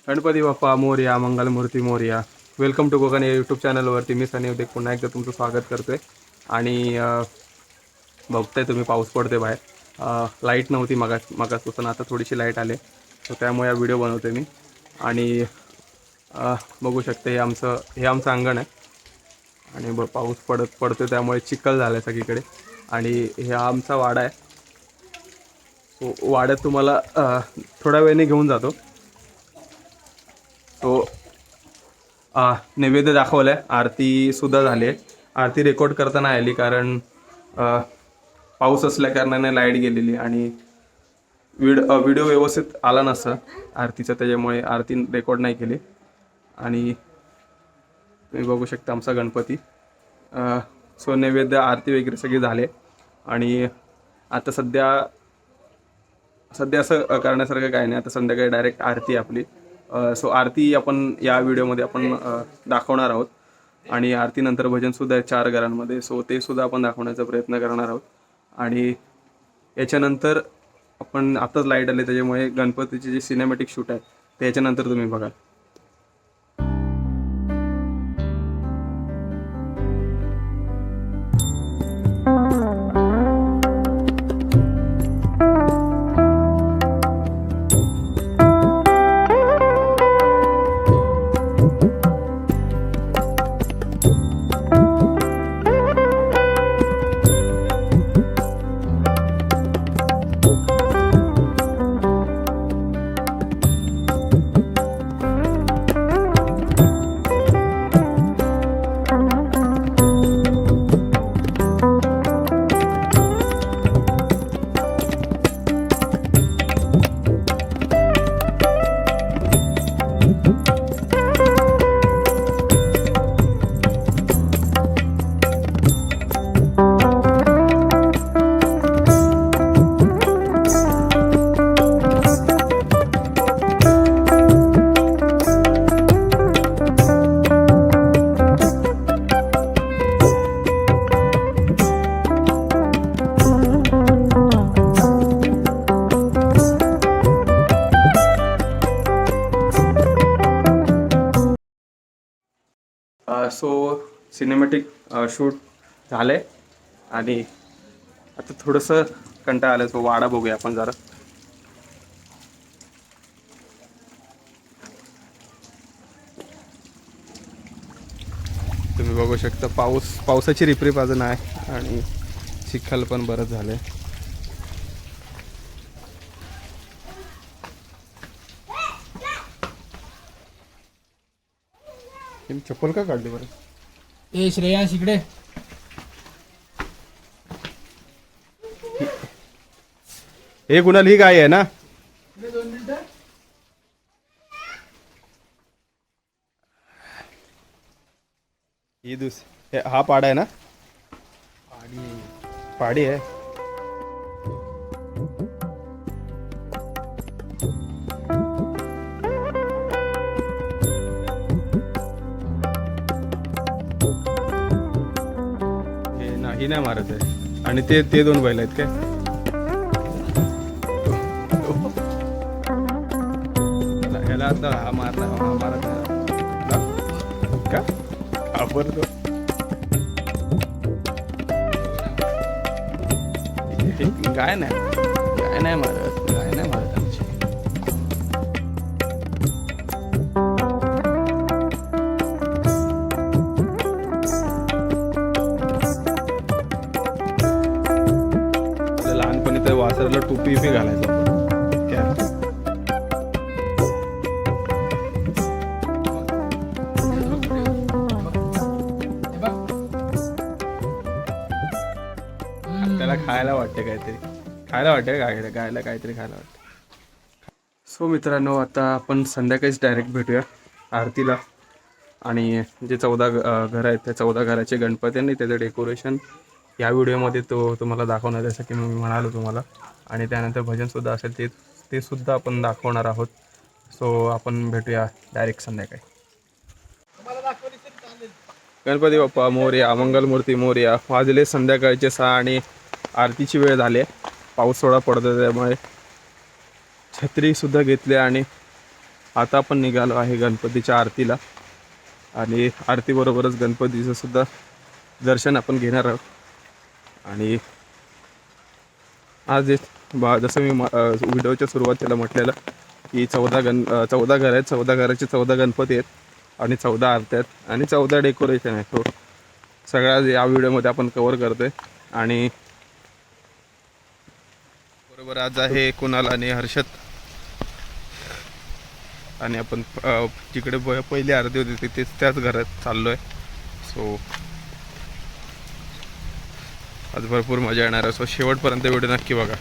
Ganpati Bappa Morya, Mangalmurti Morya. Welcome to Konkan या YouTube चॅनलवरती मी सनी उद्या पुन्हा एकदा तुमचं स्वागत करतोय. आणि बघताय तुम्ही पाऊस पडते बाहेर. लाईट नव्हती मगाचपासून आता थोडीशी लाईट आले, तर त्यामुळे हा व्हिडिओ बनवतोय मी. आणि बघू शकते हे आमचं अंगण आहे. आणि पाऊस पडतो त्यामुळे चिखल झाला आहे सगळीकडे. आणि हे आमचा वाडा आहे. सो वाड्यात तुम्हाला थोड्या वेळाने घेऊन जातो. तो नैवेद्य दाखवलं आहे, आरतीसुद्धा झाली आहे. आरती रेकॉर्ड करताना आली कारण पाऊस असल्या कारणाने लाईट गेलेली आणि व्हिडिओ व्यवस्थित आला नसता आरतीचा, त्याच्यामुळे आरती रेकॉर्ड नाही केली. आणि तुम्ही बघू शकता आमचा गणपती. सो नैवेद्य आरती वगैरे सगळे झाले. आणि आता सध्या असं करण्यासारखं काही नाही. आता संध्याकाळी डायरेक्ट आरती आपली. सो आरती आपण या व्हिडिओमध्ये आपण दाखवणार आहोत. आणि आरतीनंतर भजनसुद्धा आहे 4 घरांमध्ये. सो ते सुद्धा आपण दाखवण्याचा प्रयत्न करणार आहोत. आणि याच्यानंतर आपण आताच लाईट आले त्याच्यामुळे गणपतीचे जे सिनेमॅटिक शूट आहे ते याच्यानंतर तुम्ही बघाल. सो सिनेमॅटिक शूट झालं आहे. आणि आता थोडंसं कंटाळा आलं, सो वाडा बघूया आपण जरा. तुम्ही बघू शकता पावसाची रिपरिप अजून आहे आणि चिखल पण बरंच झालं आहे. चप्पल का काढली बरं? ए श्रेयांश इकडे. हे कुणाल ही गाय आहे ना? ही हा पाडा आहे ना? पाडी आहे. ही नाही मारत आहे. आणि ते 2 बैल आहेत काय? ह्याला आता हा मारत का घाबरतो. गाय नाही मारत आमची. लहानपणी तर वासराला टोपी घालायचं. त्याला खायला वाटते काहीतरी. गायला काहीतरी खायला वाटतं. सो मित्रांनो, आता आपण संध्याकाळीच डायरेक्ट भेटूया आरतीला. आणि जे 14 घर आहेत त्या 14 घराचे गणपती आणि त्याचं डेकोरेशन या व्हिडिओमध्ये तुम्हाला दाखवणार, जसं की मी म्हणालो तुम्हाला. आणि त्यानंतर भजनसुद्धा असेल ते सुद्धा आपण दाखवणार आहोत. सो आपण भेटूया डायरेक्ट संध्याकाळी. गणपती बाप्पा मोरया, मंगलमूर्ती मोरया. वाजले संध्याकाळचे 6 आणि आरतीची वेळ झाली आहे. पाऊस थोडा पडतो त्यामुळे छत्रीसुद्धा घेतली आणि आता आपण निघालो आहे गणपतीच्या आरतीला आणि आरतीबरोबरच गणपतीचं सुद्धा दर्शन आपण घेणार आहोत. आणि आज जसं मी व्हिडिओच्या सुरुवातीला म्हटलेलं की 14 घर आहेत, 14 घराचे 14 गणपती आहेत आणि 14 आरत्या आहेत आणि 14 डेकोरेशन आहे. तो सगळा या व्हिडिओमध्ये आपण कवर करतोय. आणि बरोबर आज आहे कुणाल आणि हर्षद आणि आपण जिकडे पहिली आरती होती तिथेच त्याच घरात चाललोय. सो आज भरपूर मजा येणार आहे. सो शेवटपर्यंत व्हिडिओ नक्की बघा.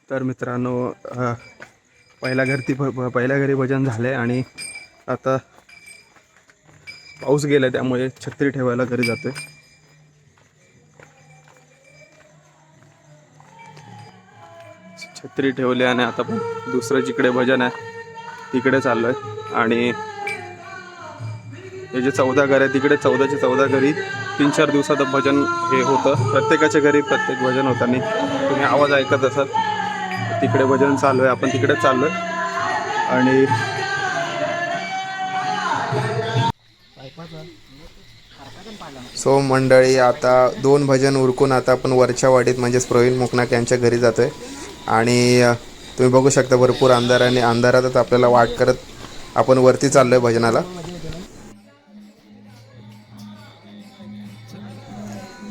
तर मित्रांनो पहिल्या घरी भजन झाले आणि आता पाऊस गेला त्यामुळे छत्री ठेवायला घरी जातोय. छत्री ठेवली आणि आता पण दुसरं जिकडे भजन आहे तिकडे चाललोय. आणि हे जे 14 घर आहे तिकडे 14च्या 14 घरी 3-4 दिवसात भजन हे होतं. प्रत्येकाच्या घरी प्रत्येक भजन होतं आणि तुम्ही आवाज ऐकत असाल. तिकडे भजन चालू आहे, आपण तिकडे चाललोय. आणि सो मंडळी, आता 2 भजन उरकून आता आपण वरच्या वाडीत म्हणजेच प्रवीण मुकनाक यांच्या घरी जातोय. आणि तुम्ही बघू शकता भरपूर अंधार आणि अंधारातच आपल्याला वाट करत आपण वरती चाललोय भजनाला.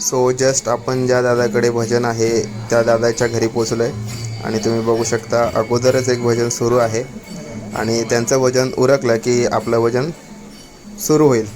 सो जस्ट आपण ज्या दादाकडे भजन आहे त्या दादाच्या घरी पोचलो आहे. आणि तुम्ही बघू शकता अगोदरच एक भजन सुरू आहे आणि त्यांचं भजन उरकलं की आपलं भजन सुरू होईल.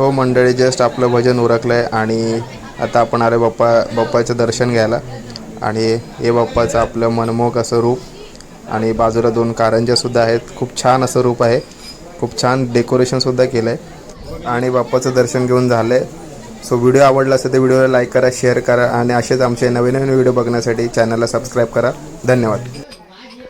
सो मंडळी जस्ट आपलं भजन उरकलं आहे आणि आता आपण आलो बाप्पाचं दर्शन घ्यायला. आणि हे बाप्पाचं आपलं मनमोहक असं रूप आणि बाजूला 2 कारंज्यासुद्धा आहेत. खूप छान असं रूप आहे. खूप छान डेकोरेशनसुद्धा केलं आहे आणि बाप्पाचं दर्शन घेऊन झालं आहे. सो व्हिडिओ आवडला असेल तर व्हिडिओला लाईक करा, शेअर करा आणि असेच आमचे नवीन नवीन व्हिडिओ बघण्यासाठी चॅनलला सबस्क्राईब करा. धन्यवाद.